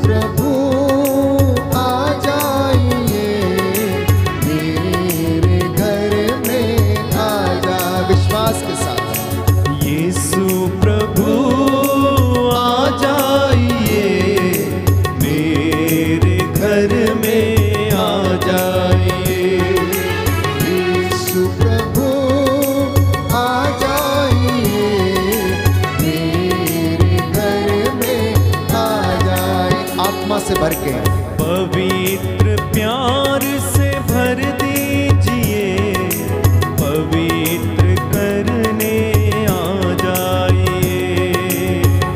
प्रभु आ जाइए, मेरे घर में आ जा। विश्वास के साथ यीशु प्रभु आ जाइए, मेरे घर में आ जाइए। यीशु प्रभु आ जाइए, मेरे घर में आ जाए। आत्मा से भर के पवित्र प्यार से भर दीजिए, पवित्र करने आ जाइए।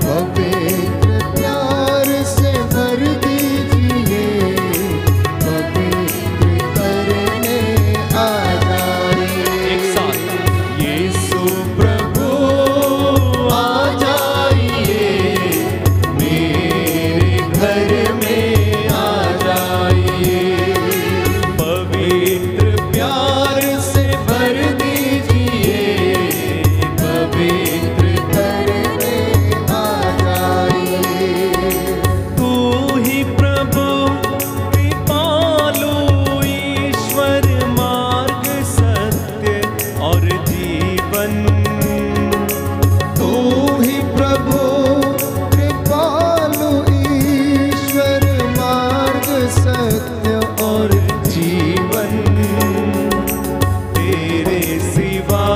पवित्र प्यार से भर दीजिए, पवित्र करने आ जाइए। एक साथ यीशु प्रभु आ जाइए, मेरे घर में आ जाइए। पवित्र प्यार से भर दीजिए, पवित्र करने आ जाइए। तू ही प्रभु कृपालु, ईश्वर मार्ग सत्य और जीवन। तू ही प्रभु कृपालु, ईश्वर मार्ग सत्य और जीवन तेरे सिवा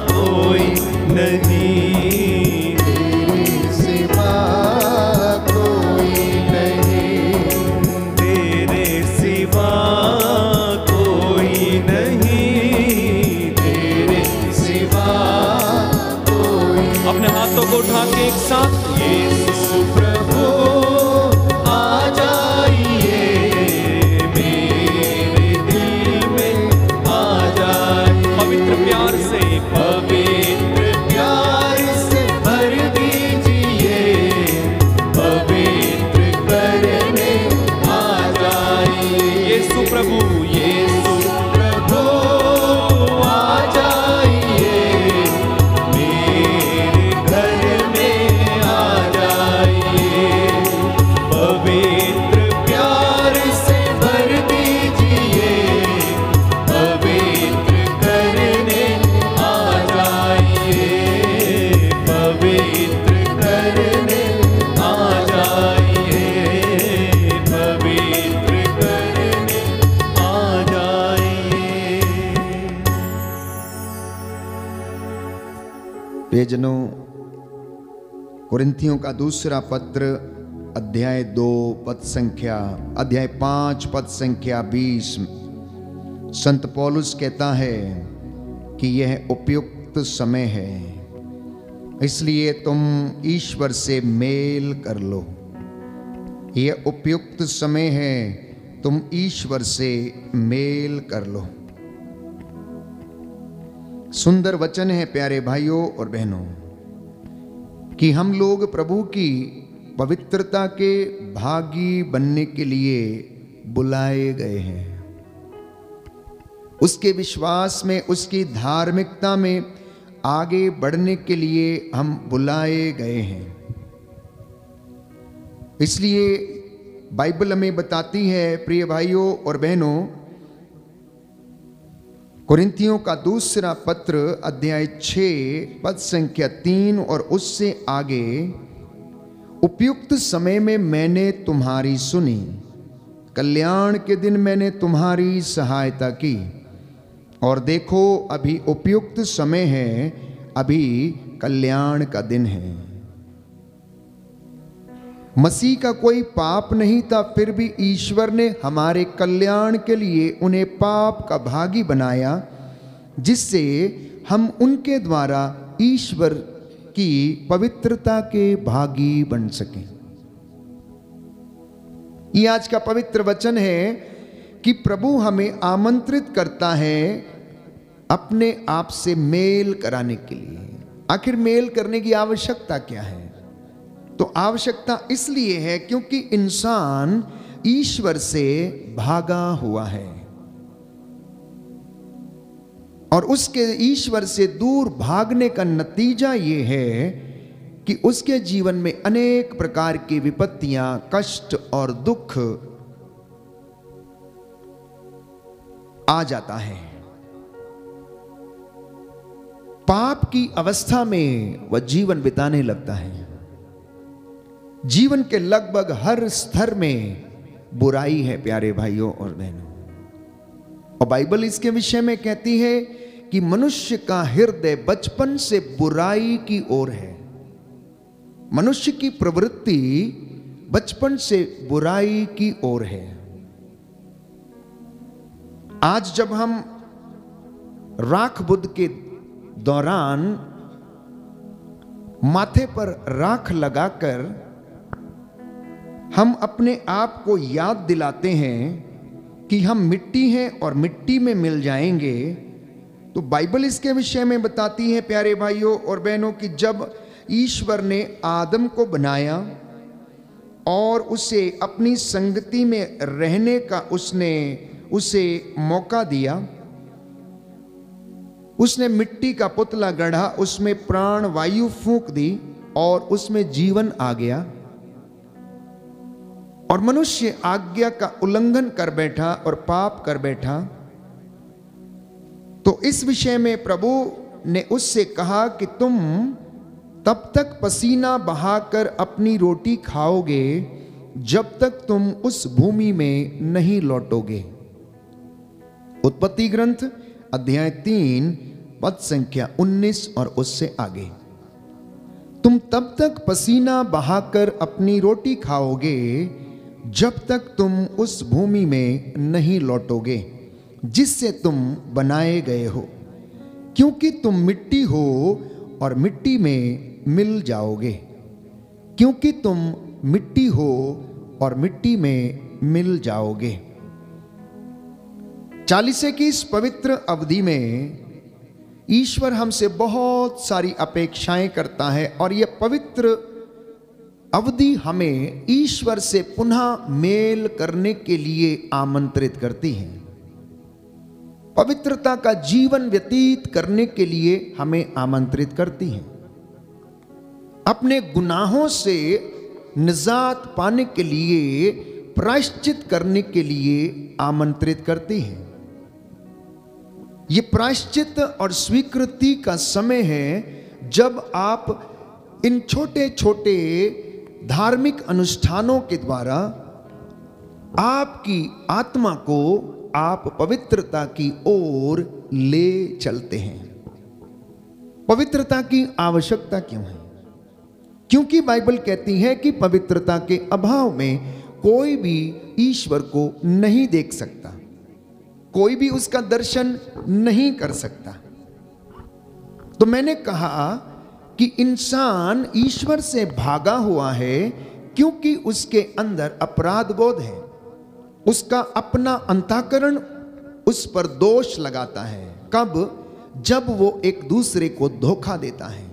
कोई नहीं, तेरे सिवा कोई नहीं। तेरे सिवा कोई नहीं, तेरे सिवा। अपने हाथों को उठा के एक साथ यीशु प्रभु आ जाइए, मेरे दिल में आ जाइए। पवित्र प्यार से, पवित्र प्यार से भर दीजिए, पवित्र करने आ जाइए। यीशु प्रभु, यीशु प्रभु आ जाइए, मेरे घर में आ जाइए। पवित्र प्यार से भर दीजिए, पवित्र करने आ जाइए। पवित्र करने आ जाइए, पवित्र करने आ जाइए। प्रियजनों, कुरिन्थियों का दूसरा पत्र अध्याय 2 अध्याय 5 पद संख्या 20, संत पौलुस कहता है कि यह उपयुक्त समय है, इसलिए तुम ईश्वर से मेल कर लो। यह उपयुक्त समय है, तुम ईश्वर से मेल कर लो। सुंदर वचन है प्यारे भाइयों और बहनों, कि हम लोग प्रभु की पवित्रता के भागी बनने के लिए बुलाए गए हैं। उसके विश्वास में, उसकी धार्मिकता में आगे बढ़ने के लिए हम बुलाए गए हैं। इसलिए बाइबल हमें बताती है प्रिय भाइयों और बहनों, कुरिन्थियों का दूसरा पत्र अध्याय 6 पद संख्या 3 और उससे आगे, उपयुक्त समय में मैंने तुम्हारी सुनी, कल्याण के दिन मैंने तुम्हारी सहायता की, और देखो अभी उपयुक्त समय है, अभी कल्याण का दिन है। मसीह का कोई पाप नहीं था, फिर भी ईश्वर ने हमारे कल्याण के लिए उन्हें पाप का भागी बनाया, जिससे हम उनके द्वारा ईश्वर की पवित्रता के भागी बन सकें। ये आज का पवित्र वचन है कि प्रभु हमें आमंत्रित करता है अपने आप से मेल कराने के लिए। आखिर मेल करने की आवश्यकता क्या है? तो आवश्यकता इसलिए है क्योंकि इंसान ईश्वर से भागा हुआ है, और उसके ईश्वर से दूर भागने का नतीजा ये है कि उसके जीवन में अनेक प्रकार की विपत्तियां, कष्ट और दुख आ जाता है। पाप की अवस्था में वह जीवन बिताने लगता है। जीवन के लगभग हर स्तर में बुराई है प्यारे भाइयों और बहनों। और बाइबल इसके विषय में कहती है कि मनुष्य का हृदय बचपन से बुराई की ओर है। मनुष्य की प्रवृत्ति बचपन से बुराई की ओर है। आज जब हम राख बुध के दौरान माथे पर राख लगाकर हम अपने आप को याद दिलाते हैं कि हम मिट्टी हैं और मिट्टी में मिल जाएंगे, तो बाइबल इसके विषय में बताती है प्यारे भाइयों और बहनों कि जब ईश्वर ने आदम को बनाया और उसे अपनी संगति में रहने का उसने उसे मौका दिया, उसने मिट्टी का पुतला गढ़ा, उसमें प्राण वायु फूंक दी और उसमें जीवन आ गया। और मनुष्य आज्ञा का उल्लंघन कर बैठा और पाप कर बैठा। तो इस विषय में प्रभु ने उससे कहा कि तुम तब तक पसीना बहाकर अपनी रोटी खाओगे जब तक तुम उस भूमि में नहीं लौटोगे। उत्पत्ति ग्रंथ अध्याय 3 पद संख्या 19 और उससे आगे। तुम तब तक पसीना बहाकर अपनी रोटी खाओगे जब तक तुम उस भूमि में नहीं लौटोगे जिससे तुम बनाए गए हो, क्योंकि तुम मिट्टी हो और मिट्टी में मिल जाओगे। क्योंकि तुम मिट्टी हो और मिट्टी में मिल जाओगे। 40 की इस पवित्र अवधि में ईश्वर हमसे बहुत सारी अपेक्षाएं करता है और यह पवित्र अवधि हमें ईश्वर से पुनः मेल करने के लिए आमंत्रित करती है। पवित्रता का जीवन व्यतीत करने के लिए हमें आमंत्रित करती है। अपने गुनाहों से निजात पाने के लिए, प्रायश्चित करने के लिए आमंत्रित करती है। यह प्रायश्चित और स्वीकृति का समय है जब आप इन छोटे छोटे धार्मिक अनुष्ठानों के द्वारा आपकी आत्मा को आप पवित्रता की ओर ले चलते हैं। पवित्रता की आवश्यकता क्यों है? क्योंकि बाइबल कहती है कि पवित्रता के अभाव में कोई भी ईश्वर को नहीं देख सकता, कोई भी उसका दर्शन नहीं कर सकता। तो मैंने कहा कि इंसान ईश्वर से भागा हुआ है क्योंकि उसके अंदर अपराध बोध है। उसका अपना अंतःकरण उस पर दोष लगाता है। कब? जब वो एक दूसरे को धोखा देता है,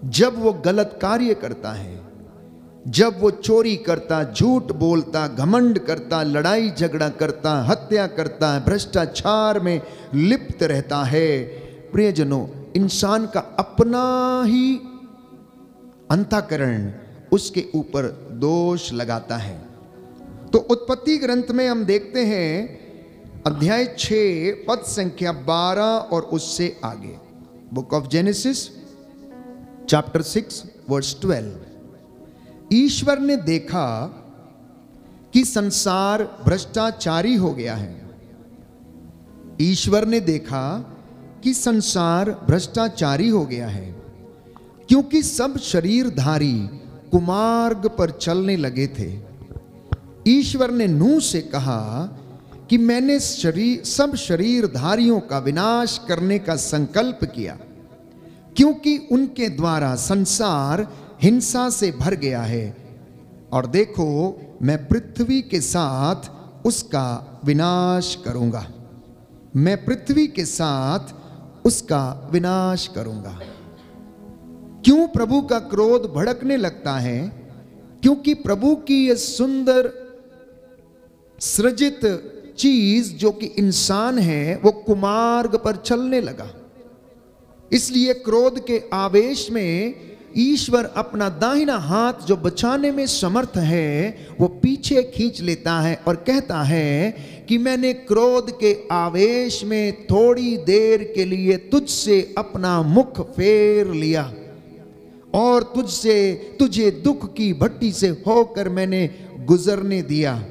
जब वो गलत कार्य करता है, जब वो चोरी करता, झूठ बोलता, घमंड करता, लड़ाई झगड़ा करता, हत्या करता है, भ्रष्टाचार में लिप्त रहता है। प्रियजनों, इंसान का अपना ही अंतःकरण उसके ऊपर दोष लगाता है। तो उत्पत्ति ग्रंथ में हम देखते हैं अध्याय 6 पद संख्या 12 और उससे आगे। Book of Genesis chapter 6 verse 12। ईश्वर ने देखा कि संसार भ्रष्टाचारी हो गया है। ईश्वर ने देखा कि संसार भ्रष्टाचारी हो गया है क्योंकि सब शरीरधारी कुमार्ग पर चलने लगे थे। ईश्वर ने नूह से कहा कि मैंने सब शरीरधारियों का विनाश करने का संकल्प किया क्योंकि उनके द्वारा संसार हिंसा से भर गया है, और देखो मैं पृथ्वी के साथ उसका विनाश करूंगा। मैं पृथ्वी के साथ उसका विनाश करूंगा। क्यों प्रभु का क्रोध भड़कने लगता है? क्योंकि प्रभु की यह सुंदर सृजित चीज जो कि इंसान है वो कुमार्ग पर चलने लगा। इसलिए क्रोध के आवेश में ईश्वर अपना दाहिना हाथ जो बचाने में समर्थ है वो पीछे खींच लेता है और कहता है कि मैंने क्रोध के आवेश में थोड़ी देर के लिए तुझसे अपना मुख फेर लिया और तुझे दुख की भट्टी से होकर मैंने गुजरने दिया,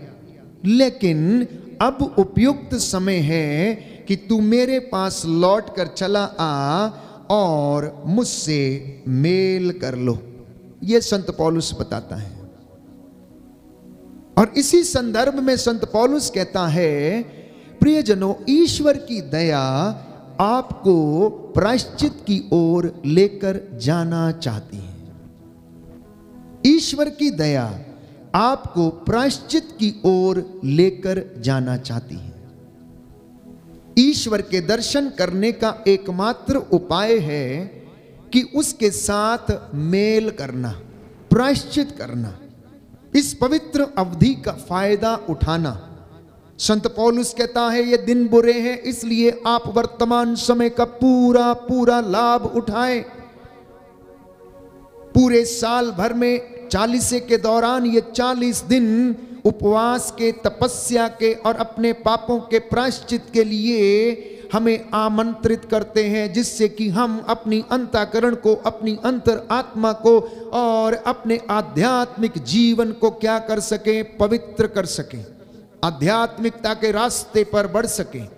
लेकिन अब उपयुक्त समय है कि तू मेरे पास लौट कर चला आ और मुझसे मेल कर लो। यह संत पौलुस बताता है। और इसी संदर्भ में संत पौलुस कहता है, प्रियजनों, ईश्वर की दया आपको प्रायश्चित की ओर लेकर जाना चाहती है। ईश्वर की दया आपको प्रायश्चित की ओर लेकर जाना चाहती है। ईश्वर के दर्शन करने का एकमात्र उपाय है कि उसके साथ मेल करना, प्रायश्चित करना, इस पवित्र अवधि का फायदा उठाना। संत पौलुस कहता है ये दिन बुरे हैं, इसलिए आप वर्तमान समय का पूरा लाभ उठाएं। पूरे साल भर में 40 के दौरान ये 40 दिन उपवास के, तपस्या के और अपने पापों के प्रायश्चित के लिए हमें आमंत्रित करते हैं, जिससे कि हम अपनी अंतःकरण को, अपनी अंतर आत्मा को और अपने आध्यात्मिक जीवन को क्या कर सकें, पवित्र कर सकें, आध्यात्मिकता के रास्ते पर बढ़ सकें।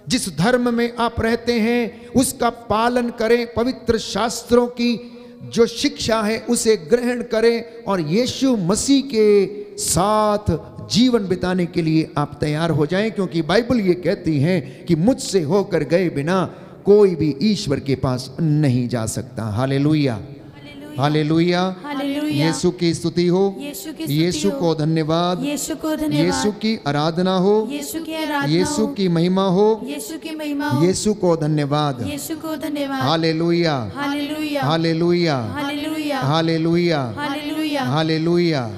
जिस धर्म में आप रहते हैं उसका पालन करें, पवित्र शास्त्रों की जो शिक्षा है उसे ग्रहण करें और यीशु मसीह के साथ जीवन बिताने के लिए आप तैयार हो जाएं, क्योंकि बाइबल ये कहती है कि मुझसे होकर गए बिना कोई भी ईश्वर के पास नहीं जा सकता। हालेलुया, हालेलुया, यीशु की स्तुति हो, यीशु को धन्यवाद, यीशु की आराधना हो, यीशु की महिमा हो, यीशु को धन्यवाद, हालेलुया, हालेलुया, हालेलुया, हालेलुया।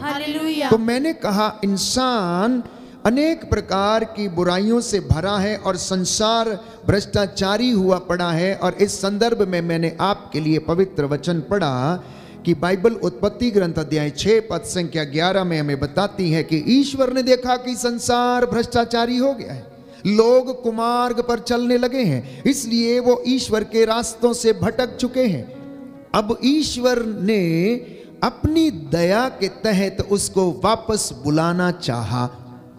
तो मैंने कहा इंसान अनेक प्रकार की बुराइयों से भरा है और संसार भ्रष्टाचारी हुआ पड़ा है। और इस संदर्भ में मैंने आपके लिए पवित्र वचन पढ़ा कि बाइबल उत्पत्ति ग्रंथ अध्याय 6 पद संख्या 11 में हमें बताती है कि ईश्वर ने देखा कि संसार भ्रष्टाचारी हो गया है, लोग कुमार्ग पर चलने लगे हैं, इसलिए वो ईश्वर के रास्तों से भटक चुके हैं। अब ईश्वर ने अपनी दया के तहत उसको वापस बुलाना चाहा,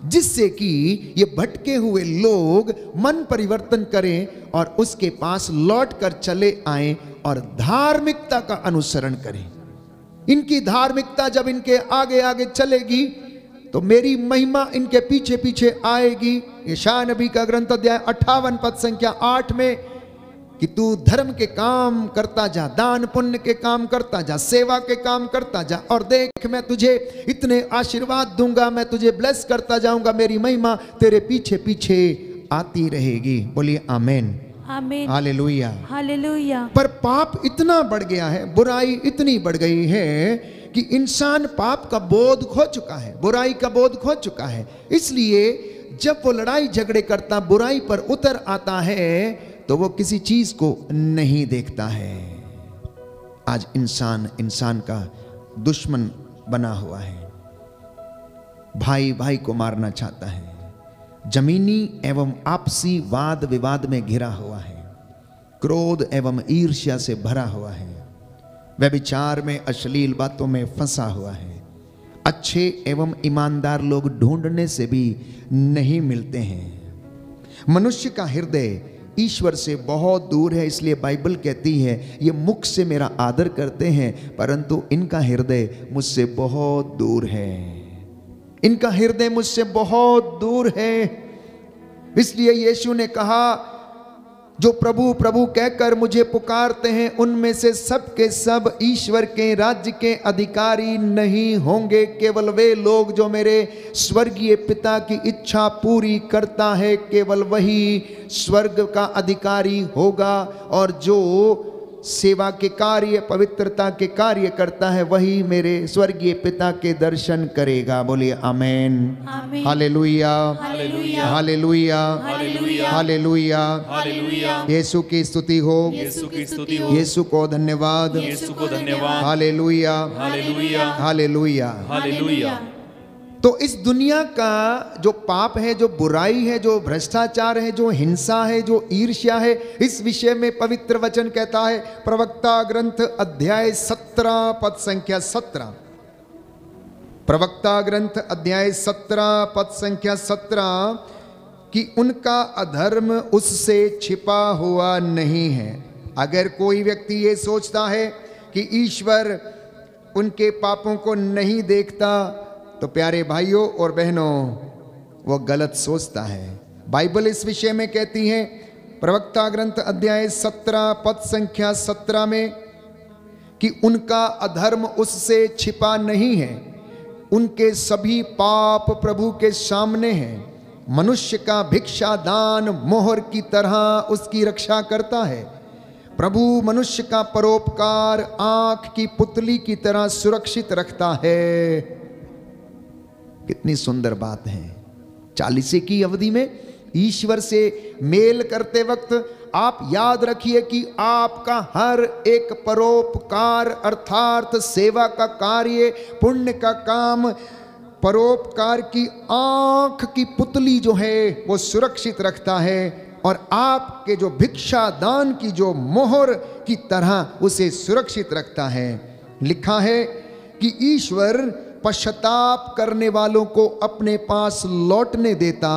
जिससे कि ये भटके हुए लोग मन परिवर्तन करें और उसके पास लौट कर चले आएं और धार्मिकता का अनुसरण करें। इनकी धार्मिकता जब इनके आगे आगे चलेगी तो मेरी महिमा इनके पीछे पीछे आएगी। यशायाह नबी का ग्रंथ अध्याय 58 पद संख्या 8 में कि तू धर्म के काम करता जा, दान पुण्य के काम करता जा, सेवा के काम करता जा, और देख मैं तुझे इतने आशीर्वाद दूंगा, मैं तुझे ब्लेस करता जाऊंगा, मेरी महिमा तेरे पीछे पीछे आती रहेगी। बोलिए आमेन, आमेन, हालेलुया, हालेलुया। पर पाप इतना बढ़ गया है, बुराई इतनी बढ़ गई है कि इंसान पाप का बोध खो चुका है, बुराई का बोध खो चुका है। इसलिए जब वो लड़ाई झगड़े करता, बुराई पर उतर आता है, तो वो किसी चीज को नहीं देखता है। आज इंसान का दुश्मन बना हुआ है, भाई भाई को मारना चाहता है, जमीनी एवं आपसी वाद विवाद में घिरा हुआ है, क्रोध एवं ईर्ष्या से भरा हुआ है, व्यभिचार में, अश्लील बातों में फंसा हुआ है, अच्छे एवं ईमानदार लोग ढूंढने से भी नहीं मिलते हैं। मनुष्य का हृदय ईश्वर से बहुत दूर है, इसलिए बाइबल कहती है ये मुख से मेरा आदर करते हैं परंतु इनका हृदय मुझसे बहुत दूर है, इनका हृदय मुझसे बहुत दूर है। इसलिए यीशु ने कहा जो प्रभु प्रभु कहकर मुझे पुकारते हैं उनमें से सब के सब ईश्वर के राज्य के अधिकारी नहीं होंगे, केवल वे लोग जो मेरे स्वर्गीय पिता की इच्छा पूरी करता है, केवल वही स्वर्ग का अधिकारी होगा। और जो सेवा के कार्य, पवित्रता के कार्य करता है, वही मेरे स्वर्गीय पिता के दर्शन करेगा। बोलिए amen. Hallelujah, hallelujah, hallelujah, hallelujah, hallelujah. Hallelujah. Yeshu की स्तुति हो, यीशु की स्तुति हो, यीशु को धन्यवाद, यीशु को धन्यवाद। Hallelujah, hallelujah, hallelujah. हालेलुया। तो इस दुनिया का जो पाप है, जो बुराई है, जो भ्रष्टाचार है, जो हिंसा है, जो ईर्ष्या है, इस विषय में पवित्र वचन कहता है, प्रवक्ता ग्रंथ अध्याय 17 पद संख्या 17। प्रवक्ता ग्रंथ अध्याय 17 पद संख्या 17 कि उनका अधर्म उससे छिपा हुआ नहीं है। अगर कोई व्यक्ति ये सोचता है कि ईश्वर उनके पापों को नहीं देखता, तो प्यारे भाइयों और बहनों, वो गलत सोचता है। बाइबल इस विषय में कहती है, प्रवक्ता ग्रंथ अध्याय 17 पद संख्या 17 में, कि उनका अधर्म उससे छिपा नहीं है, उनके सभी पाप प्रभु के सामने हैं। मनुष्य का भिक्षा दान मोहर की तरह उसकी रक्षा करता है। प्रभु मनुष्य का परोपकार आंख की पुतली की तरह सुरक्षित रखता है। कितनी सुंदर बात है। 40 की अवधि में ईश्वर से मेल करते वक्त आप याद रखिए कि आपका हर एक परोपकार अर्थात सेवा का कार्य, पुण्य का काम, परोपकार की आंख की पुतली जो है वो सुरक्षित रखता है, और आपके जो भिक्षा दान की जो मोहर की तरह उसे सुरक्षित रखता है। लिखा है कि ईश्वर पश्चाताप करने वालों को अपने पास लौटने देता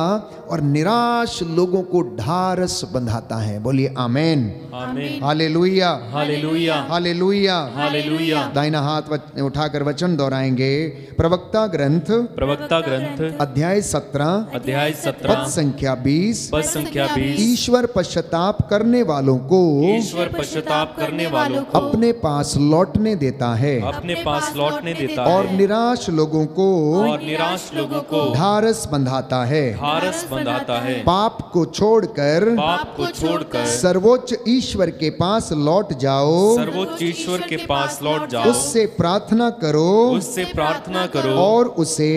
और निराश लोगों को ढारस बंधाता है। बोलिए आमेन, आमीन। Hallelujah, hallelujah, hallelujah, hallelujah. दाहिना हाथ उठाकर वचन दोहराएंगे। प्रवक्ता ग्रंथ अध्याय 17 अध्याय पद 17 संख्या 20 पद संख्या 20। ईश्वर पश्चाताप करने वालों को ईश्वर पश्चाताप करने वालों को अपने पास लौटने देता है अपने पास लौटने देता और है, निराश लोगों को और निराश लोगों को ढारस बंधाता है। हारस बंधाता है। पाप को छोड़कर पाप को छोड़कर सर्वोच्च ईश्वर के पास लौट जाओ, सर्वोच्च ईश्वर के पास लौट जाओ, उससे प्रार्थना करो, उससे प्रार्थना करो, और उसे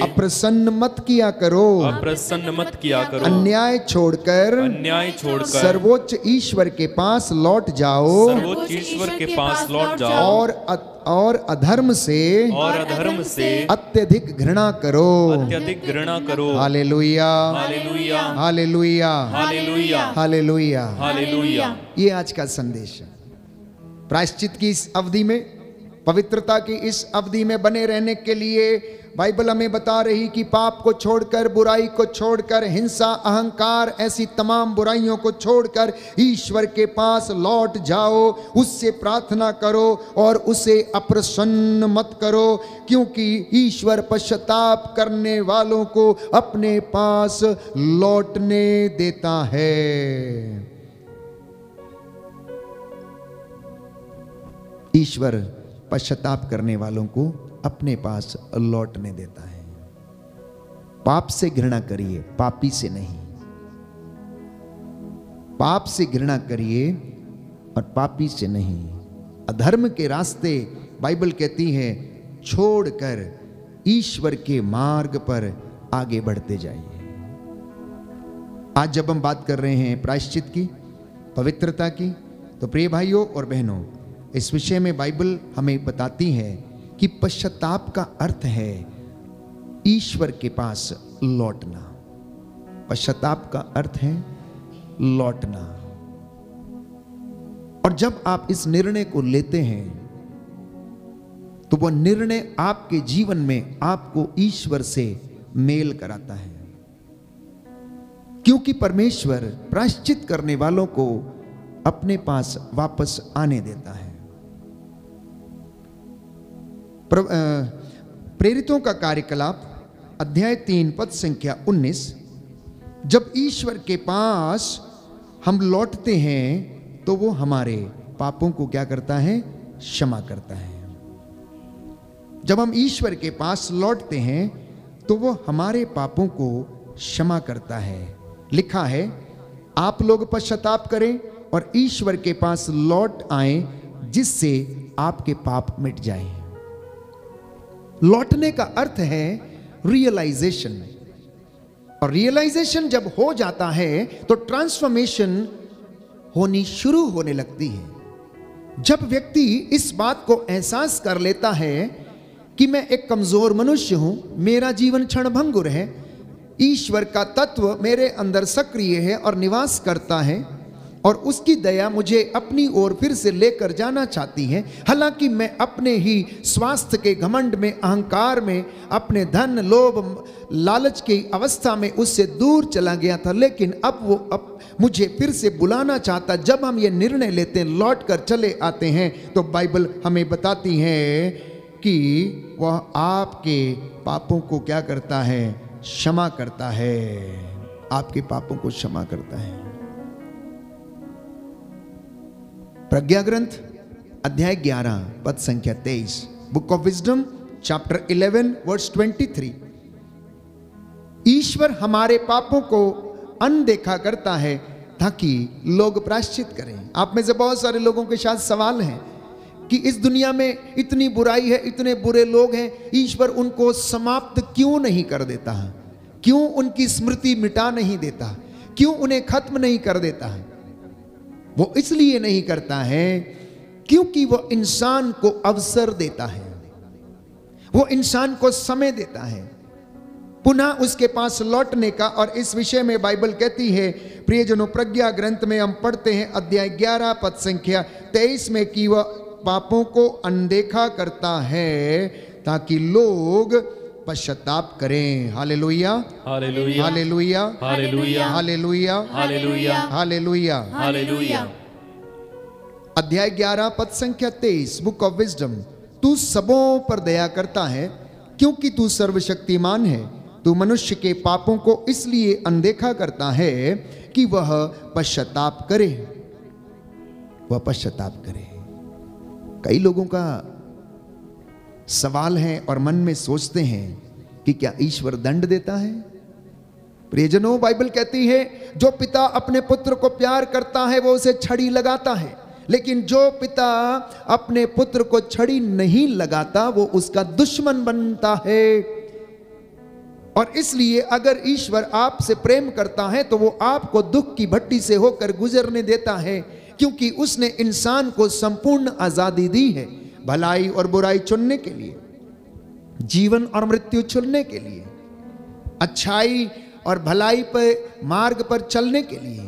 अप्रसन्न मत किया करो, अप्रसन्न मत किया करो, अन्याय छोड़कर सर्वोच्च ईश्वर के पास लौट जाओ, सर्वोच्च ईश्वर के पास लौट जाओ, और अधर्म से अत्यधिक घृणा करो, अत्यधिक घृणा करो। Hallelujah, hallelujah, hallelujah, hallelujah, hallelujah, hallelujah. ये आज का संदेश है। प्रायश्चित की इस अवधि में, पवित्रता की इस अवधि में बने रहने के लिए बाइबल हमें बता रही कि पाप को छोड़कर, बुराई को छोड़कर, हिंसा, अहंकार, ऐसी तमाम बुराइयों को छोड़कर ईश्वर के पास लौट जाओ, उससे प्रार्थना करो और उसे अप्रसन्न मत करो, क्योंकि ईश्वर पश्चाताप करने वालों को अपने पास लौटने देता है। ईश्वर पश्चाताप करने वालों को अपने पास लौटने देता है। पाप से घृणा करिए, पापी से नहीं। पाप से घृणा करिए और पापी से नहीं। अधर्म के रास्ते बाइबल कहती है छोड़कर ईश्वर के मार्ग पर आगे बढ़ते जाइए। आज जब हम बात कर रहे हैं प्रायश्चित की, पवित्रता की, तो प्रिय भाइयों और बहनों, इस विषय में बाइबल हमें बताती है कि पश्चाताप का अर्थ है ईश्वर के पास लौटना। पश्चाताप का अर्थ है लौटना। और जब आप इस निर्णय को लेते हैं तो वह निर्णय आपके जीवन में आपको ईश्वर से मेल कराता है, क्योंकि परमेश्वर प्रायश्चित करने वालों को अपने पास वापस आने देता है। प्रेरितों का कार्यकलाप अध्याय 3 पद संख्या 19, जब ईश्वर के पास हम लौटते हैं तो वो हमारे पापों को क्या करता है? क्षमा करता है। जब हम ईश्वर के पास लौटते हैं तो वो हमारे पापों को क्षमा करता है। लिखा है, आप लोग पश्चाताप करें और ईश्वर के पास लौट आए, जिससे आपके पाप मिट जाएं। लौटने का अर्थ है रियलाइजेशन, और रियलाइजेशन जब हो जाता है तो ट्रांसफॉर्मेशन होनी शुरू होने लगती है। जब व्यक्ति इस बात को एहसास कर लेता है कि मैं एक कमजोर मनुष्य हूं, मेरा जीवन क्षणभंगुर है, ईश्वर का तत्व मेरे अंदर सक्रिय है और निवास करता है, और उसकी दया मुझे अपनी ओर फिर से लेकर जाना चाहती है। हालांकि मैं अपने ही स्वास्थ्य के घमंड में, अहंकार में, अपने धन, लोभ, लालच की अवस्था में उससे दूर चला गया था, लेकिन अब वो मुझे फिर से बुलाना चाहता। जब हम ये निर्णय लेते हैं, लौट कर चले आते हैं, तो बाइबल हमें बताती है कि वह आपके पापों को क्या करता है? क्षमा करता है। आपके पापों को क्षमा करता है। प्रज्ञा ग्रंथ अध्याय 11 पद संख्या 23, book of Wisdom chapter 11 verse 23। ईश्वर हमारे पापों को अनदेखा करता है ताकि लोग प्रायश्चित करें। आप में से बहुत सारे लोगों के साथ सवाल है कि इस दुनिया में इतनी बुराई है, इतने बुरे लोग हैं, ईश्वर उनको समाप्त क्यों नहीं कर देता है? क्यों उनकी स्मृति मिटा नहीं देता? क्यों उन्हें खत्म नहीं कर देता है? वो इसलिए नहीं करता है क्योंकि वो इंसान को अवसर देता है, वो इंसान को समय देता है पुनः उसके पास लौटने का। और इस विषय में बाइबल कहती है, प्रियजनों, प्रज्ञा ग्रंथ में हम पढ़ते हैं अध्याय 11 पद संख्या 23 में कि वह पापों को अनदेखा करता है ताकि लोग पश्चाताप करें। Hallelujah, hallelujah, hallelujah, hallelujah, hallelujah, hallelujah, hallelujah, hallelujah. अध्याय 11 पद संख्या 23, बुक ऑफ विजडम। तू सबों पर दया करता है क्योंकि तू सर्वशक्तिमान है। तू मनुष्य के पापों को इसलिए अनदेखा करता है कि वह पश्चाताप करे, वह पश्चाताप करे। कई लोगों का सवाल है और मन में सोचते हैं कि क्या ईश्वर दंड देता है? प्रियजनों, बाइबल कहती है जो पिता अपने पुत्र को प्यार करता है वो उसे छड़ी लगाता है, लेकिन जो पिता अपने पुत्र को छड़ी नहीं लगाता वो उसका दुश्मन बनता है। और इसलिए अगर ईश्वर आपसे प्रेम करता है तो वो आपको दुख की भट्टी से होकर गुजरने देता है, क्योंकि उसने इंसान को संपूर्ण आजादी दी है भलाई और बुराई चुनने के लिए, जीवन और मृत्यु चुनने के लिए, अच्छाई और भलाई पर मार्ग पर चलने के लिए।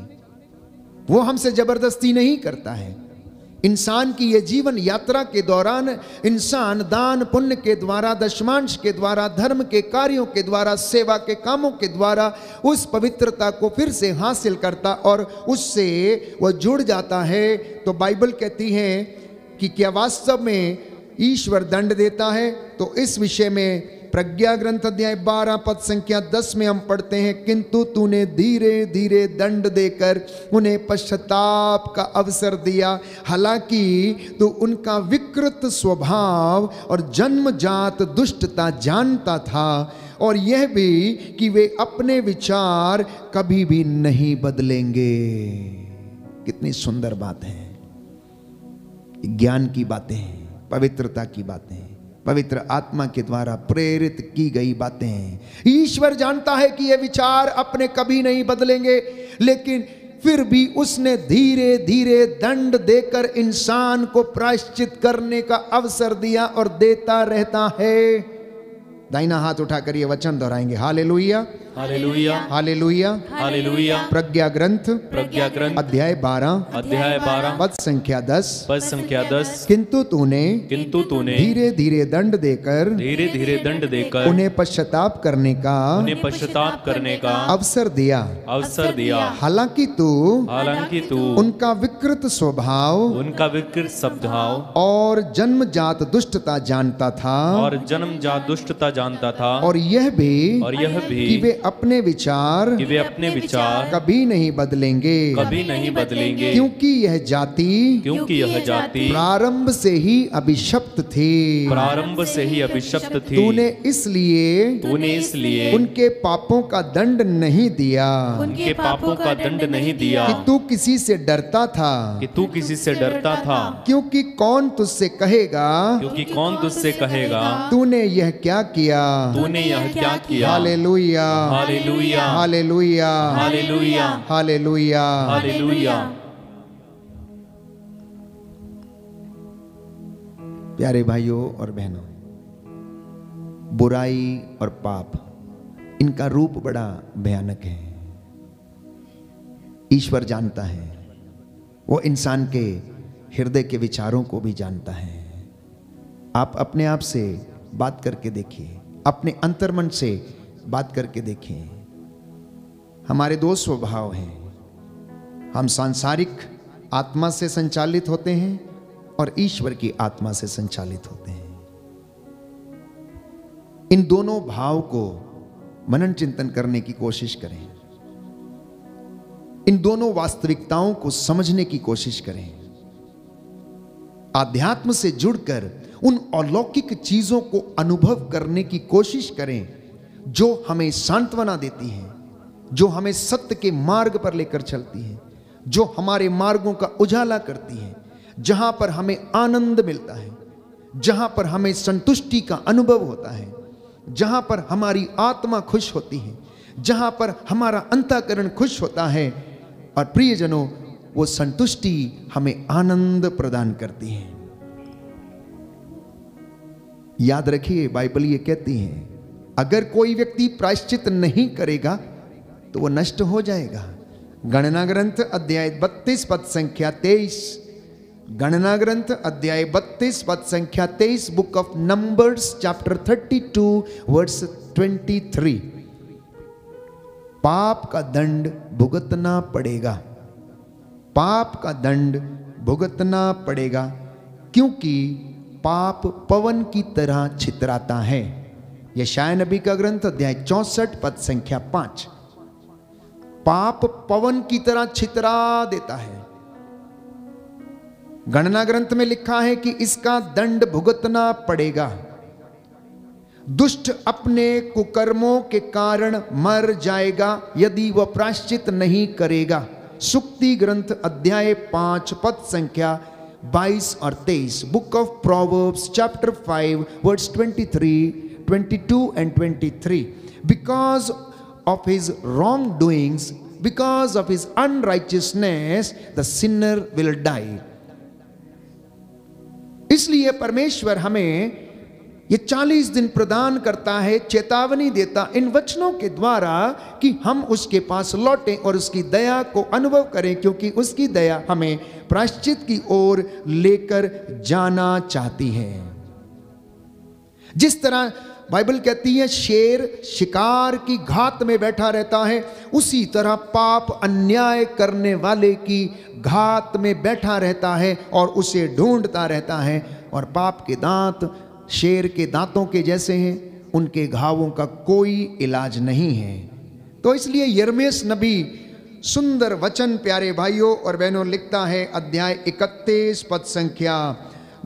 वो हमसे जबरदस्ती नहीं करता है। इंसान की ये जीवन यात्रा के दौरान इंसान दान पुण्य के द्वारा, दशमांश के द्वारा, धर्म के कार्यों के द्वारा, सेवा के कामों के द्वारा उस पवित्रता को फिर से हासिल करता और उससे वह जुड़ जाता है। तो बाइबल कहती है कि क्या वास्तव में ईश्वर दंड देता है? तो इस विषय में प्रज्ञा ग्रंथ अध्याय 12 पद संख्या 10 में हम पढ़ते हैं, किंतु तूने धीरे धीरे दंड देकर उन्हें पश्चाताप का अवसर दिया, हालांकि तू उनका विकृत स्वभाव और जन्मजात दुष्टता जानता था, और यह भी कि वे अपने विचार कभी भी नहीं बदलेंगे। कितनी सुंदर बात है। ज्ञान की बातें हैं, पवित्रता की बातें हैं, पवित्र आत्मा के द्वारा प्रेरित की गई बातें हैं। ईश्वर जानता है कि ये विचार अपने कभी नहीं बदलेंगे, लेकिन फिर भी उसने धीरे धीरे दंड देकर इंसान को प्रायश्चित करने का अवसर दिया और देता रहता है। दाहिना हाथ उठाकर ये वचन दोहराएंगे, हालेलुया, हालेलुया, हालेलुया, हालेलुया। प्रज्ञा ग्रंथ अध्याय 12 पद संख्या 10, किंतु तूने धीरे धीरे दंड देकर उन्हें पश्चाताप करने का अवसर दिया, हालांकि तू उनका विकृत स्वभाव और जन्मजात दुष्टता जानता था, और यह भी कि वे अपने विचार कि वे अपने विचार कभी नहीं बदलेंगे, कभी नहीं बदलेंगे, क्योंकि यह जाति क्योंकि यह जाति प्रारंभ से ही अभिशप्त थी। प्रारंभ से ही अभिशप्त थी। तूने इसलिए उनके पापों का दंड नहीं दिया, उनके पापों का दंड नहीं दिया कि तू किसी से डरता था, कि तू किसी से डरता था, क्योंकि कौन तुझसे कहेगा, क्योंकि कौन तुझसे कहेगा तूने यह क्या किया। तूने यह क्या किया। Hallelujah, hallelujah, hallelujah, hallelujah, hallelujah. Hallelujah. प्यारे भाइयों और बहनों, बुराई और पाप, इनका रूप बड़ा भयानक है। ईश्वर जानता है, वो इंसान के हृदय के विचारों को भी जानता है। आप अपने आप से बात करके देखिए, अपने अंतर्मन से बात करके देखिए। हमारे दो स्वभाव हैं, हम सांसारिक आत्मा से संचालित होते हैं और ईश्वर की आत्मा से संचालित होते हैं। इन दोनों भाव को मनन चिंतन करने की कोशिश करें, इन दोनों वास्तविकताओं को समझने की कोशिश करें, आध्यात्म से जुड़कर उन अलौकिक चीजों को अनुभव करने की कोशिश करें जो हमें सांत्वना देती हैं, जो हमें सत्य के मार्ग पर लेकर चलती हैं, जो हमारे मार्गों का उजाला करती हैं, जहां पर हमें आनंद मिलता है, जहां पर हमें संतुष्टि का अनुभव होता है, जहां पर हमारी आत्मा खुश होती है, जहां पर हमारा अंतःकरण खुश होता है। और प्रियजनों, वो संतुष्टि हमें आनंद प्रदान करती है। याद रखिए, बाइबल ये कहती है, अगर कोई व्यक्ति प्रायश्चित नहीं करेगा तो वो नष्ट हो जाएगा। गणना ग्रंथ अध्याय 32 पद संख्या 23, गणना ग्रंथ अध्याय 32 पद संख्या 23, book of Numbers chapter 32 verse 23। पाप का दंड भुगतना पड़ेगा, पाप का दंड भुगतना पड़ेगा, क्योंकि पाप पवन की तरह छितराता है। यशाया नबी का ग्रंथ अध्याय 64 पद संख्या 5। पाप पवन की तरह छितरा देता है। गणना ग्रंथ में लिखा है कि इसका दंड भुगतना पड़ेगा। दुष्ट अपने कुकर्मों के कारण मर जाएगा यदि वह प्रायश्चित नहीं करेगा। सुक्ति ग्रंथ अध्याय 5 पद संख्या 22 और 23, book of Proverbs chapter 5 verse 23, 22 and 23। Because of his wrong doings, because of his unrighteousness the sinner will die. इसलिए परमेश्वर हमें ये 40 दिन प्रदान करता है, चेतावनी देता इन वचनों के द्वारा कि हम उसके पास लौटें और उसकी दया को अनुभव करें, क्योंकि उसकी दया हमें प्रायश्चित की ओर लेकर जाना चाहती है। जिस तरह बाइबल कहती है शेर शिकार की घात में बैठा रहता है, उसी तरह पाप अन्याय करने वाले की घात में बैठा रहता है और उसे ढूंढता रहता है। और पाप के दांत शेर के दांतों के जैसे हैं, उनके घावों का कोई इलाज नहीं है। तो इसलिए यिर्मयाह नबी सुंदर वचन प्यारे भाइयों और बहनों लिखता है, अध्याय 31 पद संख्या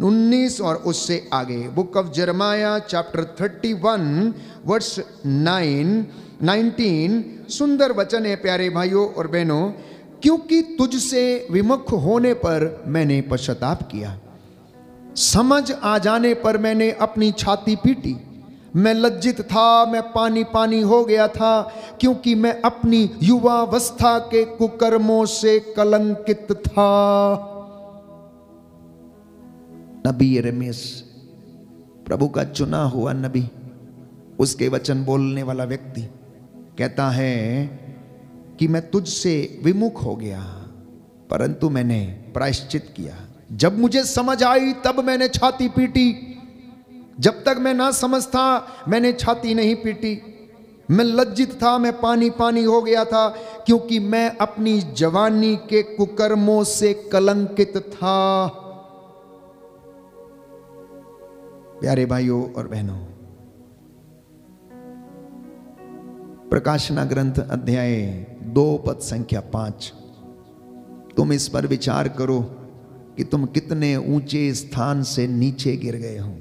19 और उससे आगे, बुक ऑफ यिर्मयाह चैप्टर 31 वर्स 19। सुंदर वचन है प्यारे भाइयों और बहनों, क्योंकि तुझसे विमुख होने पर मैंने पश्चाताप किया, समझ आ जाने पर मैंने अपनी छाती पीटी। मैं लज्जित था, मैं पानी पानी हो गया था, क्योंकि मैं अपनी युवावस्था के कुकर्मों से कलंकित था। नबी यिर्मयाह, प्रभु का चुना हुआ नबी, उसके वचन बोलने वाला व्यक्ति कहता है कि मैं तुझसे विमुख हो गया, परंतु मैंने प्रायश्चित किया। जब मुझे समझ आई तब मैंने छाती पीटी, जब तक मैं ना समझ था मैंने छाती नहीं पीटी। मैं लज्जित था, मैं पानी पानी हो गया था, क्योंकि मैं अपनी जवानी के कुकर्मों से कलंकित था। प्यारे भाइयों और बहनों, प्रकाशना ग्रंथ अध्याय 2 पद संख्या 5। तुम इस पर विचार करो कि तुम कितने ऊंचे स्थान से नीचे गिर गए हो।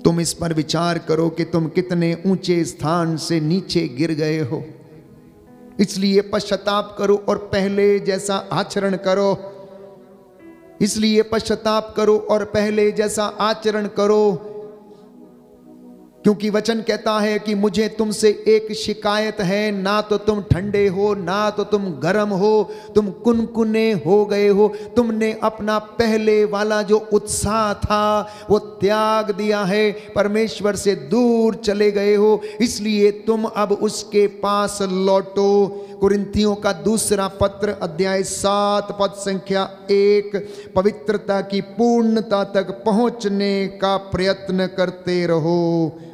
तुम इस पर विचार करो कि तुम कितने ऊंचे स्थान से नीचे गिर गए हो। इसलिए पश्चाताप करो और पहले जैसा आचरण करो। इसलिए पश्चाताप करो और पहले जैसा आचरण करो, क्योंकि वचन कहता है कि मुझे तुमसे एक शिकायत है, ना तो तुम ठंडे हो ना तो तुम गर्म हो, तुम कुनकुने हो गए हो। तुमने अपना पहले वाला जो उत्साह था वो त्याग दिया है, परमेश्वर से दूर चले गए हो। इसलिए तुम अब उसके पास लौटो। कुरिन्थियों का दूसरा पत्र अध्याय 7 पद संख्या 1। पवित्रता की पूर्णता तक पहुंचने का प्रयत्न करते रहो।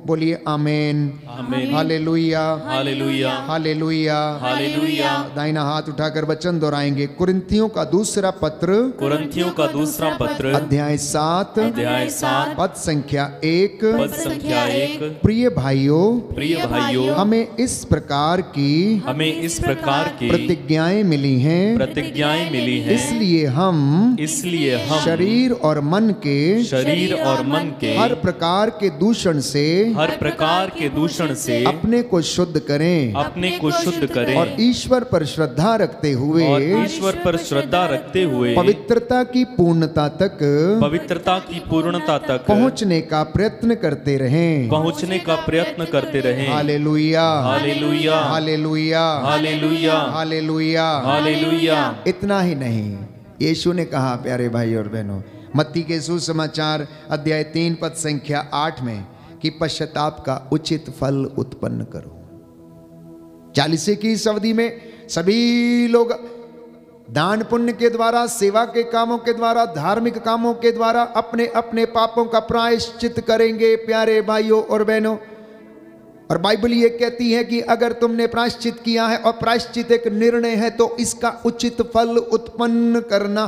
बोलिए आमेन, आमेन, हालेलुया, हालेलुया, हालेलुया, हालेलुया। दाहिना हाथ उठाकर वचन दोहराएंगे। कुरिन्थियों का दूसरा पत्र, कुरिन्थियों का दूसरा पत्र अध्याय 7 पद संख्या 1। पद संख्या 1। प्रिय भाइयों, प्रिय भाइयों, हमें इस प्रकार की प्रतिज्ञाएं मिली हैं, प्रतिज्ञाएं मिली हैं। इसलिए हम शरीर और मन के हर प्रकार के दूषण से अपने को शुद्ध करें, और ईश्वर पर श्रद्धा रखते हुए पवित्रता की पूर्णता तक पहुंचने का प्रयत्न करते रहें। Hallelujah, hallelujah, hallelujah, hallelujah, hallelujah, hallelujah. इतना ही नहीं, यीशु ने कहा प्यारे भाई और बहनों, मत्ती के सुसमाचार अध्याय 3 पद संख्या 8 में कि पश्चाताप का उचित फल उत्पन्न करो। 40 की इस अवधि में सभी लोग दान पुण्य के द्वारा, सेवा के कामों के द्वारा, धार्मिक कामों के द्वारा अपने अपने पापों का प्रायश्चित करेंगे प्यारे भाइयों और बहनों। और बाइबल ये कहती है कि अगर तुमने प्रायश्चित किया है, और प्रायश्चित एक निर्णय है, तो इसका उचित फल उत्पन्न करना।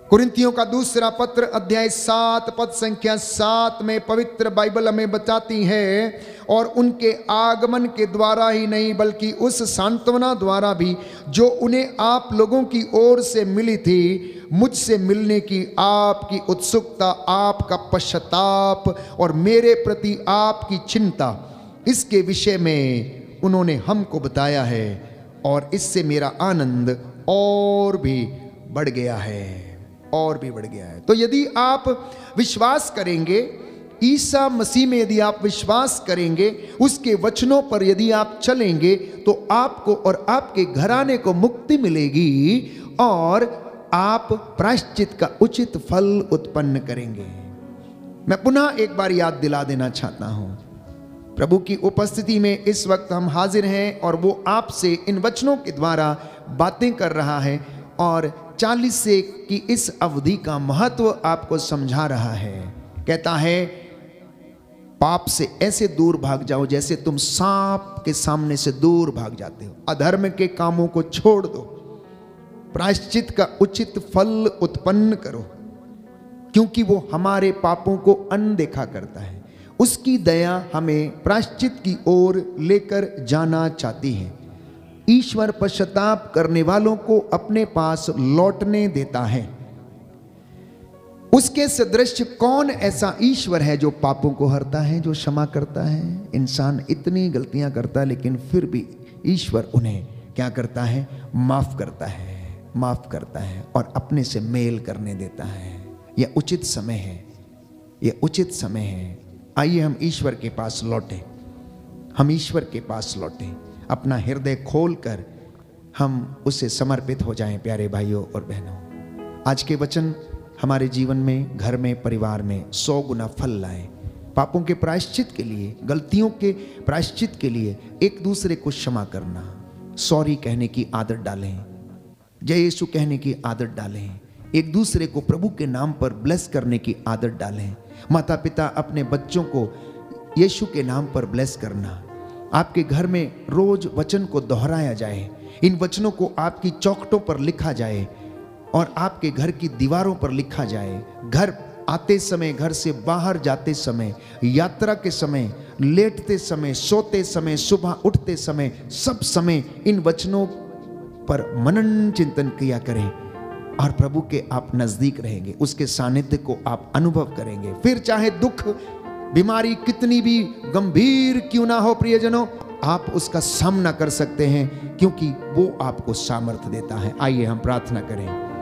कुरिन्थियों का दूसरा पत्र अध्याय 7 पद संख्या 7 में पवित्र बाइबल हमें बताती है, और उनके आगमन के द्वारा ही नहीं बल्कि उस सांत्वना द्वारा भी जो उन्हें आप लोगों की ओर से मिली थी, मुझसे मिलने की आपकी उत्सुकता, आपका पश्चाताप और मेरे प्रति आपकी चिंता, इसके विषय में उन्होंने हमको बताया है, और इससे मेरा आनंद और भी बढ़ गया है, और भी बढ़ गया है। तो यदि आप विश्वास करेंगे, ईसा मसीह में यदि आप विश्वास करेंगे, उसके वचनों पर यदि आप चलेंगे, तो आपको और आपके घराने को मुक्ति मिलेगी, और आप प्रायश्चित का उचित फल उत्पन्न करेंगे। मैं पुनः एक बार याद दिला देना चाहता हूं, प्रभु की उपस्थिति में इस वक्त हम हाजिर हैं, और वो आपसे इन वचनों के द्वारा बातें कर रहा है, और 40 से की इस अवधि का महत्व आपको समझा रहा है। कहता है, पाप से ऐसे दूर भाग जाओ जैसे तुम सांप के सामने से दूर भाग जाते हो। अधर्म के कामों को छोड़ दो, प्रायश्चित का उचित फल उत्पन्न करो, क्योंकि वो हमारे पापों को अनदेखा करता है। उसकी दया हमें प्रायश्चित की ओर लेकर जाना चाहती है। ईश्वर पश्चाताप करने वालों को अपने पास लौटने देता है। उसके सदृश कौन ऐसा ईश्वर है जो पापों को हरता है, जो क्षमा करता है। इंसान इतनी गलतियां करता है, लेकिन फिर भी ईश्वर उन्हें क्या करता है, माफ करता है, माफ करता है, और अपने से मेल करने देता है। यह उचित समय है, यह उचित समय है। आइए हम ईश्वर के पास लौटें, हम ईश्वर के पास लौटें, अपना हृदय खोलकर हम उसे समर्पित हो जाएं प्यारे भाइयों और बहनों। आज के वचन हमारे जीवन में, घर में, परिवार में 100 गुना फल लाएं। पापों के प्रायश्चित के लिए, गलतियों के प्रायश्चित के लिए एक दूसरे को क्षमा करना, सॉरी कहने की आदत डालें, जय यीशु कहने की आदत डालें, एक दूसरे को प्रभु के नाम पर ब्लेस करने की आदत डालें। माता पिता अपने बच्चों को यीशु के नाम पर ब्लेस करना। आपके घर में रोज वचन को दोहराया जाए, इन वचनों को आपकी चौखटों पर लिखा जाए और आपके घर की दीवारों पर लिखा जाए। घर आते समय, घर से बाहर जाते समय, यात्रा के समय, लेटते समय, सोते समय, सुबह उठते समय, सब समय इन वचनों पर मनन चिंतन किया करें और प्रभु के आप नजदीक रहेंगे, उसके सानिध्य को आप अनुभव करेंगे। फिर चाहे दुख बीमारी कितनी भी गंभीर क्यों ना हो प्रियजनों, आप उसका सामना कर सकते हैं, क्योंकि वो आपको सामर्थ्य देता है। आइए हम प्रार्थना करें।